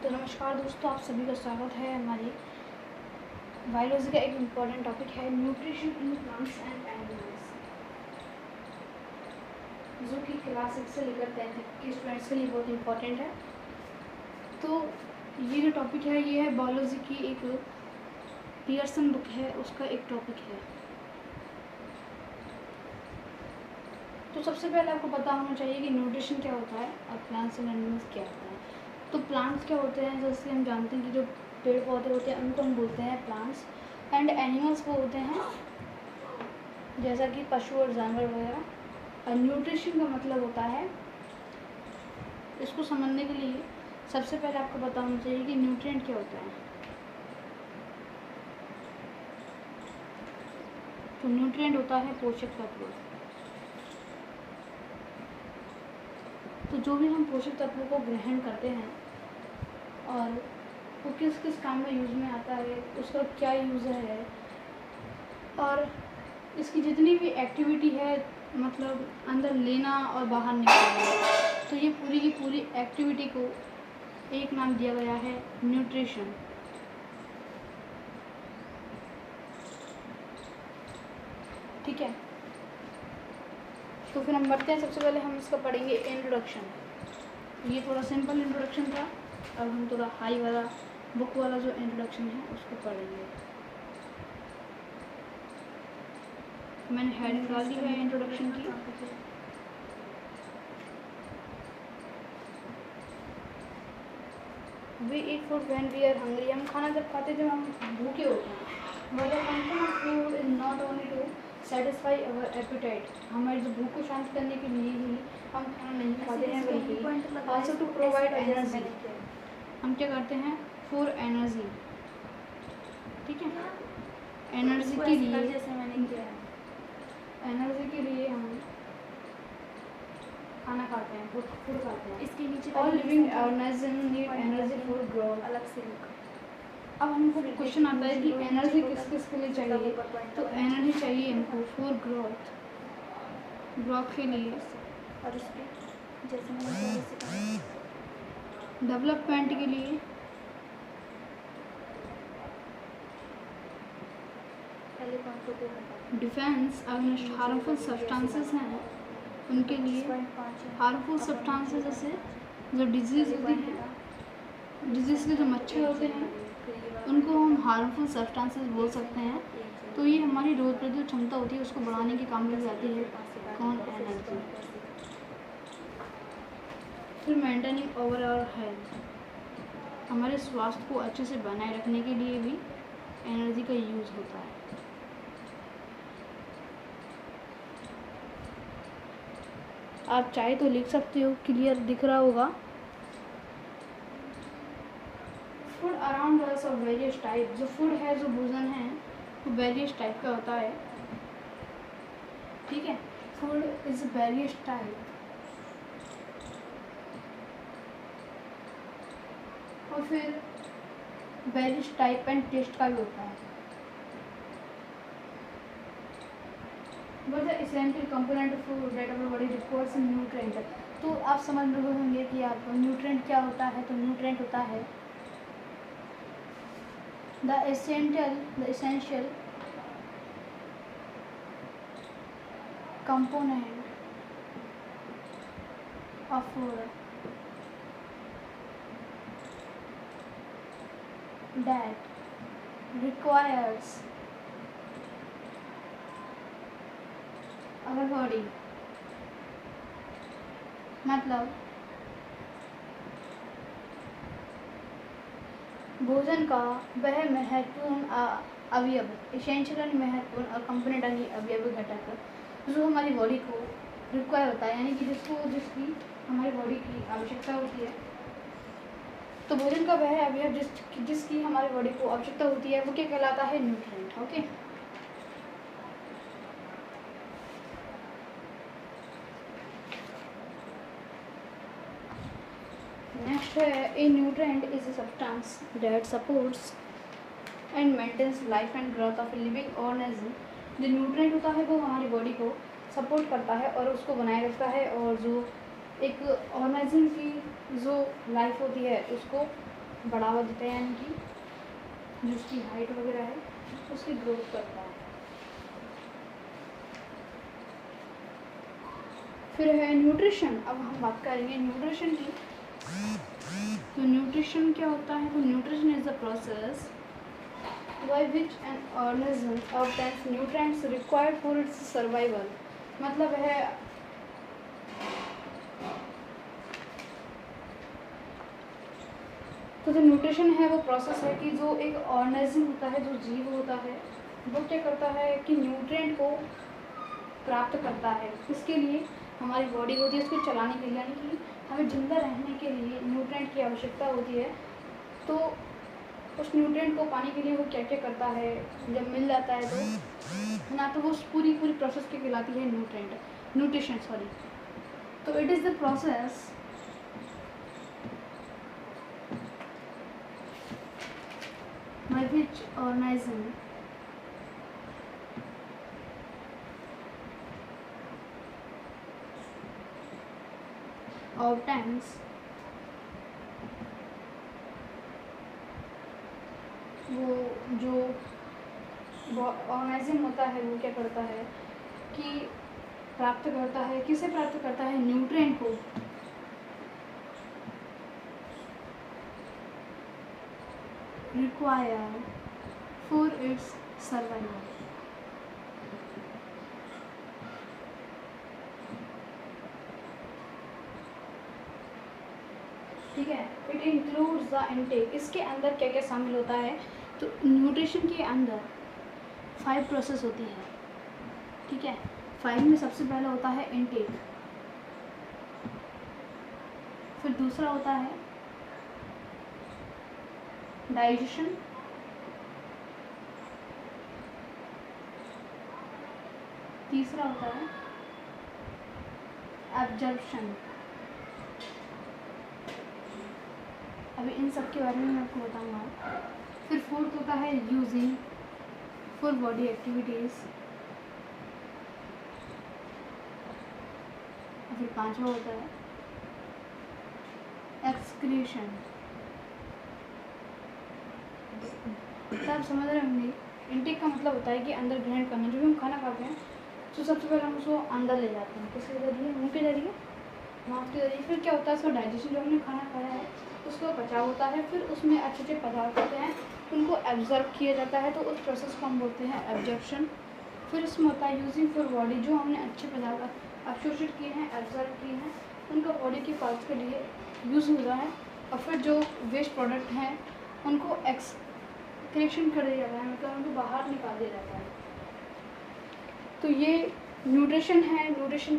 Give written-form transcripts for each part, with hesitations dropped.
तो नमस्कार दोस्तों, आप सभी का स्वागत है हमारी बायोलॉजी का एक इम्पॉर्टेंट टॉपिक है nutrition in plants and animals, जो कि क्लास 6 से लेकर 10 तक के स्टूडेंट्स के लिए बहुत इम्पॉर्टेंट है। तो ये जो टॉपिक है ये है बायोलॉजी की एक पियर्सन बुक है, उसका एक टॉपिक है। तो सबसे पहले आपको पता होना चाहिए कि न्यूट्रिशन क्या होता है और प्लांट्स एंड एनिमल्स क्या होता है। तो प्लांट्स क्या होते हैं, जैसे हम जानते हैं कि जो पेड़ पौधे होते हैं उनको हम बोलते हैं प्लांट्स, एंड एनिमल्स वो होते हैं जैसा कि पशु और जानवर वगैरह। और न्यूट्रिशन का मतलब होता है, इसको समझने के लिए सबसे पहले आपको पता होना चाहिए कि न्यूट्रिएंट क्या होता है। तो न्यूट्रिएंट होता है पोषक तत्व। तो जो भी हम पोषक तत्वों को ग्रहण करते हैं और वो किस किस काम में यूज़ में आता है, उसका क्या यूज़ है, और इसकी जितनी भी एक्टिविटी है, मतलब अंदर लेना और बाहर निकालना, तो ये पूरी की पूरी एक्टिविटी को एक नाम दिया गया है न्यूट्रिशन। ठीक है, तो फिर हम बढ़ते हैं। सबसे पहले हम इसका पढ़ेंगे इंट्रोडक्शन। ये थोड़ा सिंपल इंट्रोडक्शन था, अब हम थोड़ा हाई वाला बुक वाला जो इंट्रोडक्शन है उसको पढ़ेंगे। मैंने हेडिंग डाल दी है इंट्रोडक्शन की। We eat food when we are hungry. हम खाना जब खाते हैं जब हम भूखे होते हैं। मतलब function of food is not only to satisfy our appetite. हमारी जो भूख को शांत करने के लिए ही हम खाना नहीं खाते हैं, बल्कि ऑल्सो टू प्रोवाइड एनर्जी। हम क्या करते हैं, फॉर एनर्जी। ठीक है, एनर्जी के लिए, एनर्जी के लिए हम खाना खाते हैं, फूड खाते हैं। इसके नीचे all living organism need energy for growth. अलग से अब हमको क्वेश्चन आता है कि एनर्जी किस किस के लिए चाहिए। तो एनर्जी चाहिए हमको फॉर ग्रोथ, ग्रोथ के लिए, और इसके जैसे मैंने पहले से कहा, डेवलपमेंट के लिए, पहले कौन सा को बता, डिफेंस अगेंस्ट हार्मफुल सब्सटेंसेस हैं उनके लिए। हार्मफुल सब्सटेंसेस जैसे जो डिजीज़ होती है, डिजीज़ के जो मच्छर होते हैं उनको हम हार्मफुल सब्सटेंसेस बोल सकते हैं। तो ये हमारी रोग प्रतिरोधक क्षमता होती है, उसको बढ़ाने के काम में जाती है कौन, एनर्जी। फिर मेंटेनिंग ओवरऑल हेल्थ, हमारे स्वास्थ्य को अच्छे से बनाए रखने के लिए भी एनर्जी का यूज़ होता है। आप चाहे तो लिख सकते हो, क्लियर दिख रहा होगा। Food around us of various type. जो फूड है, जो भोजन है, वो वेरियस टाइप का होता है। ठीक है, फूड इज वेरियस टाइप। और फिर वेरियस टाइप एंड टेस्ट का भी होता है। What are the essential component of food that our body requires in nutrient? तो आप समझ रहे होंगे कि आप न्यूट्रिएंट क्या होता है। तो न्यूट्रिएंट होता है the essential component of food that requires our body। मतलब भोजन का वह महत्वपूर्ण अवयव, एसेंशियल महत्वपूर्ण और कंपोनेंट यानी अवयव घटक जो हमारी बॉडी को रिक्वायर होता है, यानी कि जिसकी हमारी बॉडी की आवश्यकता होती है। तो भोजन का वह अवयव जिसकी हमारी बॉडी को आवश्यकता होती है वो क्या कहलाता है, न्यूट्रिएंट। ओके, नेक्स्ट है a nutrient is a substance that supports and maintains life and growth of a living organism. जो न्यूट्रिएंट होता है वो हमारी बॉडी को सपोर्ट करता है और उसको बनाए रखता है, और जो एक ऑर्गेनिज्म की जो लाइफ होती है उसको बढ़ावा देता है, यानी कि जो उसकी हाइट वगैरह है उसकी ग्रोथ करता है। फिर है न्यूट्रिशन। अब हम बात करेंगे न्यूट्रिशन की। तो न्यूट्रिशन क्या होता है? तो nutrition is the process by which an organism obtains nutrients required for its survival। मतलब है तो जो न्यूट्रिशन है वो प्रोसेस है कि जो एक ऑर्गेनिज्म होता है, जो जीव होता है, वो क्या करता है कि न्यूट्रिएंट को प्राप्त करता है। इसके लिए हमारी बॉडी होती है उसको चलाने के लिए, यानी कि हमें जिंदा रहने के लिए न्यूट्रिएंट की आवश्यकता होती है। तो उस न्यूट्रिएंट को पाने के लिए वो क्या क्या करता है, जब मिल जाता है तो ना, तो वो पूरी प्रोसेस की कहलाती है न्यूट्रिशन। तो it is the process by which organism obtains वो जो ऑर्गेनिज्म होता है वो क्या करता है कि प्राप्त करता है, किसे प्राप्त करता है? न्यूट्रिएंट को। Require for its survival. ठीक है, इट इंक्लूड्स द इनटेक। इसके अंदर क्या क्या शामिल होता है? तो न्यूट्रिशन के अंदर 5 प्रोसेस होती है। ठीक है, 5 में सबसे पहला होता है इनटेक, फिर दूसरा होता है डाइजेशन, तीसरा होता है एब्जॉर्प्शन। अभी इन सब के बारे में मैं आपको बताऊंगा। फिर फोर्थ होता है यूजिंग फॉर बॉडी एक्टिविटीज़। फिर पांचवा होता है एक्सक्रीशन। तो आप समझ रहे होंगे, इनटेक का मतलब होता है कि अंदर ग्रहण करना। जो भी हम खाना खाते हैं तो सबसे पहले हम उसको अंदर ले जाते हैं, किसके जरिए? मुंह के जरिए, माउथ के जरिए। फिर क्या होता है, उसका डाइजेशन, जो हमने खाना खाया है उसका बचाव होता है। फिर उसमें अच्छे अच्छे पदार्थ होते हैं, उनको एब्जॉर्ब किया जाता है, तो उस प्रोसेस को हम बोलते हैं एब्जॉर्प्शन। फिर उसमें होता है यूजिंग फॉर बॉडी, जो हमने अच्छे पदार्थ अवशोषित किए हैं, एब्जॉर्ब किए हैं, उनका बॉडी के पार्ट्स के लिए यूज़ हो रहा है। और फिर जो वेस्ट प्रोडक्ट हैं उनको एक्सक्रीशन कर दिया जाता है, मतलब उनको बाहर निकाल दिया जाता है। तो ये न्यूट्रिशन है। न्यूट्रिशन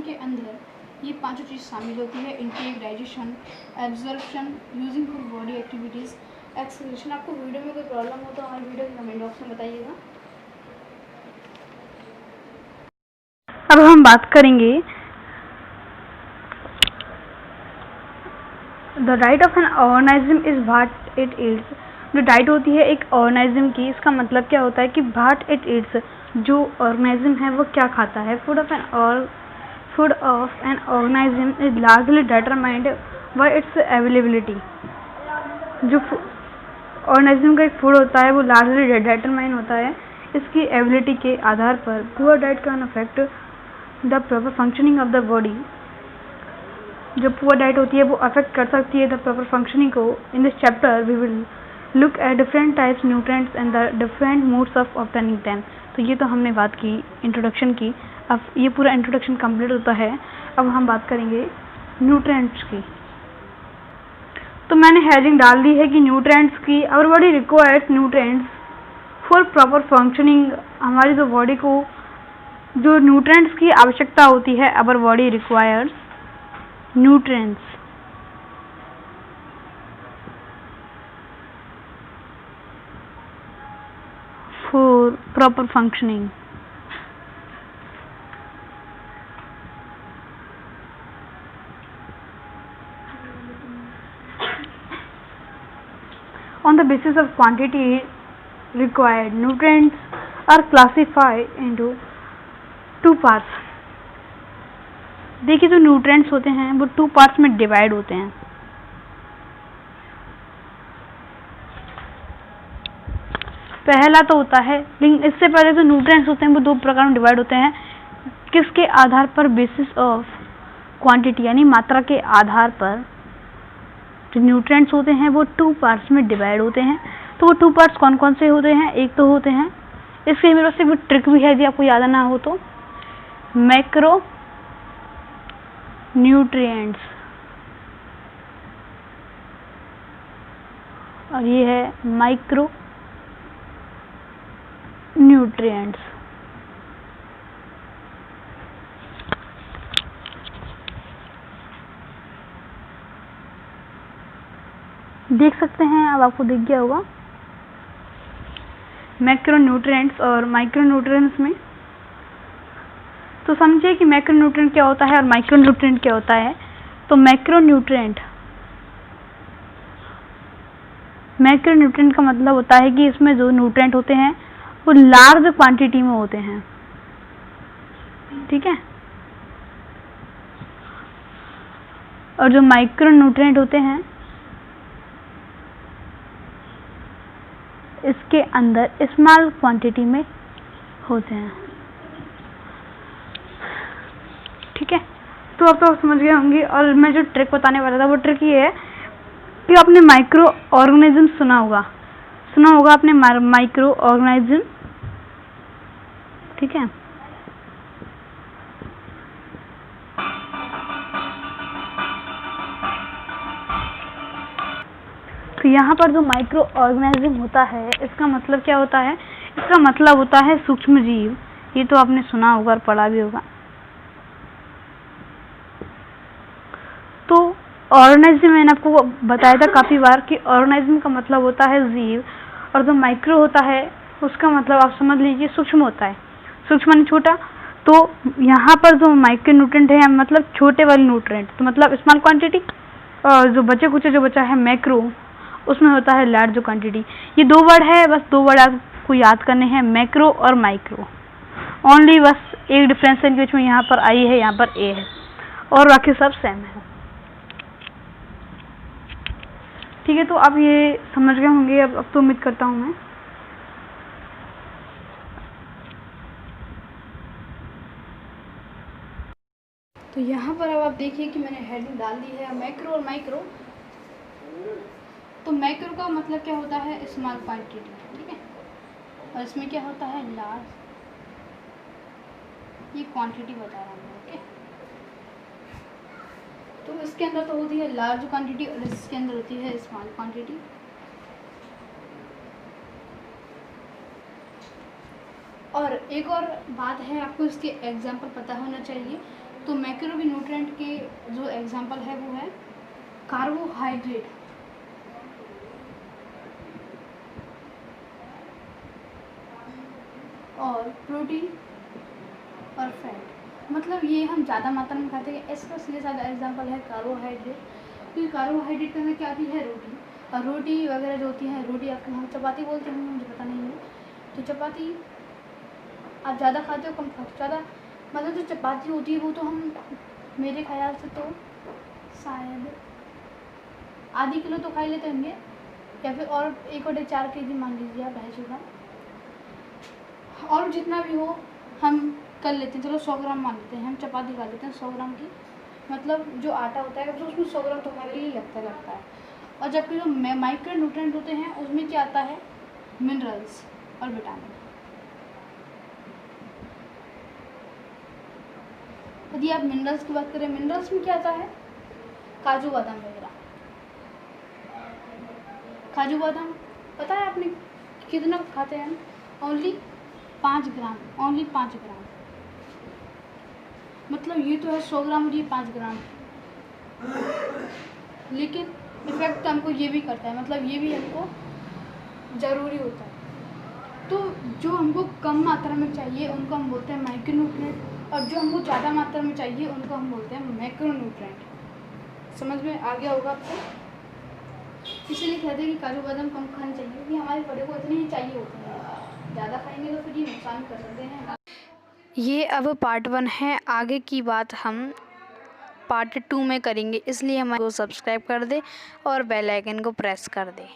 के अंदर ये पांचों चीज़ शामिल होती है: intake, digestion, absorption, using for body activities, excretion. आपको वीडियो में कोई प्रॉब्लम हो तो हमारे वीडियो के कमेंट बॉक्स में बताइएगा। अब हम बात करेंगे the diet of an organism is what it eats. जो डाइट होती है एक ऑर्गेनिज्म की, इसका मतलब क्या होता है कि व्हाट इट ईट्स, जो ऑर्गेनिज्म है वो क्या खाता है। Food of an organism is largely determined by it's availability. जो ऑर्गेनिज्म का एक फूड होता है वो लार्जली डिटरमाइन होता है इसकी एबिलिटी के आधार पर। Poor diet can affect the proper functioning of the body. जो पुअर डाइट होती है वो अफेक्ट कर सकती है द प्रॉपर फंक्शनिंग को। In this chapter we will look at different types nutrients and the different modes of obtaining them. तो ये तो हमने बात की इंट्रोडक्शन की। अब ये पूरा इंट्रोडक्शन कंप्लीट होता है। अब हम बात करेंगे न्यूट्रिएंट्स की। तो मैंने हेडिंग डाल दी है कि न्यूट्रिएंट्स की, our body requires nutrients for proper functioning. हमारी जो बॉडी को जो न्यूट्रिएंट्स की आवश्यकता होती है, our body requires nutrients for proper functioning. On the basis of quantity required, nutrients are classified into 2 parts. देखिए जो न्यूट्रिएंट्स होते हैं वो 2 पार्ट्स में डिवाइड होते हैं। पहला तो होता है, लेकिन इससे पहले जो न्यूट्रिएंट्स होते हैं वो दो प्रकार में डिवाइड होते हैं। किसके आधार पर? बेसिस ऑफ क्वांटिटी, यानी मात्रा के आधार पर जो न्यूट्रिएंट्स होते हैं वो 2 पार्ट्स में डिवाइड होते हैं। तो वो 2 पार्ट्स कौन कौन से होते हैं? एक तो होते हैं, इसके मेरे पास एक ट्रिक भी है यदि आपको याद ना हो तो, मैक्रो न्यूट्रिएंट्स, और ये है माइक्रो न्यूट्रिएंट्स। देख सकते हैं, अब आपको दिख गया होगा मैक्रो न्यूट्रिएंट्स और माइक्रो न्यूट्रिएंट्स में। तो समझिए कि मैक्रो न्यूट्रिएंट क्या होता है और माइक्रो न्यूट्रिएंट क्या होता है। तो मैक्रो न्यूट्रिएंट का मतलब होता है कि इसमें जो न्यूट्रिएंट होते हैं वो लार्ज क्वांटिटी में होते हैं, ठीक है। और जो माइक्रो न्यूट्रिएंट होते हैं इसके अंदर स्मॉल क्वांटिटी में होते हैं, ठीक है। तो अब तो आप समझ गए होंगे। और मैं जो ट्रिक बताने वाला था वो ट्रिक ये है कि आपने माइक्रो ऑर्गेनिज्म सुना होगा आपने माइक्रो ऑर्गेनिज्म, ठीक है। तो यहाँ पर जो माइक्रो ऑर्गेनिज्म होता है इसका मतलब क्या होता है? इसका मतलब होता है सूक्ष्म जीव। ये तो आपने सुना होगा और पढ़ा भी होगा। तो ऑर्गेनिज्म मैंने आपको बताया था काफ़ी बार कि ऑर्गेनिज्म का मतलब होता है जीव, और जो माइक्रो होता है उसका मतलब आप समझ लीजिए सूक्ष्म होता है, सूक्ष्म यानी छोटा। तो यहाँ पर जो माइक्रो न्यूट्रिएंट है मतलब छोटे वाले न्यूट्रिएंट, तो मतलब स्मॉल क्वांटिटी, और जो बचा है मैक्रो, उसमें होता है लार्ज क्वांटिटी। ये 2 वर्ड है, बस 2 वर्ड आपको याद करने हैं, मैक्रो और माइक्रो। ओनली बस एक डिफरेंस है इनके बीच में, यहाँ पर आई है, यहाँ पर ए है, और बाकी सब सेम है, ठीक है। तो अब ये समझ गए होंगे, अब तो उम्मीद करता हूँ मैं। तो यहाँ पर अब आप देखिए कि मैंने हेडिंग डाल दी है मैक्रो और माइक्रो। तो मैक्रो का मतलब क्या होता है? स्मॉल क्वांटिटी, ठीक है। और इसमें क्या होता है? लार्ज। ये क्वांटिटी बता रहा हूँ, ओके। तो इसके अंदर तो होती है लार्ज क्वांटिटी और इसके अंदर होती है स्मॉल क्वांटिटी। और एक और बात है, आपको इसके एग्जाम्पल पता होना चाहिए। तो मैक्रो के न्यूट्रिएंट के जो एग्जाम्पल है वो है कार्बोहाइड्रेट, और प्रोटीन और फैट। मतलब ये हम ज़्यादा मात्रा में खाते हैं। इसका सीधे साधा एग्जांपल है कार्बोहाइड्रेट। क्योंकि कार्बोहाइड्रेट में क्या आती है? रोटी। और रोटी वगैरह जो होती है, रोटी आपके हम चपाती बोलते हैं, मुझे पता नहीं है। तो चपाती आप ज़्यादा खाते हो कम खाते हो? ज़्यादा, मतलब जो चपाती होती है वो तो हम, मेरे ख्याल से तो शायद आधी किलो तो खा ही लेते होंगे, या फिर और 1/4 kg मान लीजिए आप, 250 ग्राम, और जितना भी हो हम कर लेते हैं। चलो 100 ग्राम मान लेते हैं, हम चपाती खा लेते हैं 100 ग्राम की। मतलब जो आटा होता है तो उसमें 100 ग्राम तो हमारे लिए लगता है। और जबकि जो माइक्रो न्यूट्रिएंट होते हैं उसमें क्या आता है? मिनरल्स और विटामिन। यदि आप मिनरल्स की बात करें, मिनरल्स में क्या आता है? काजू बादाम वगैरह। काजू बादाम पता है आपने कितना खाते हैं? ओनली 5 ग्राम, ओनली 5 ग्राम। मतलब ये तो है 100 ग्राम और ये 5 ग्राम, लेकिन इफेक्ट हमको ये भी करता है, मतलब ये भी हमको ज़रूरी होता है। तो जो हमको कम मात्रा में चाहिए उनको हम बोलते हैं माइक्रो न्यूट्रिएंट, और जो हमको ज़्यादा मात्रा में चाहिए उनको हम बोलते हैं मैक्रो न्यूट्रिएंट। समझ में आ गया होगा आपको? इसीलिए कहते हैं कि काजू बादाम कम खाने चाहिए, क्योंकि हमारे बड़े को इतने ही चाहिए होते हैं। ज़्यादा खाएंगे तो फिर ये नुकसान कर सकते हैं। ये अब पार्ट 1 है, आगे की बात हम पार्ट 2 में करेंगे। इसलिए हमारे को सब्सक्राइब कर दे और बेल आइकन को प्रेस कर दे।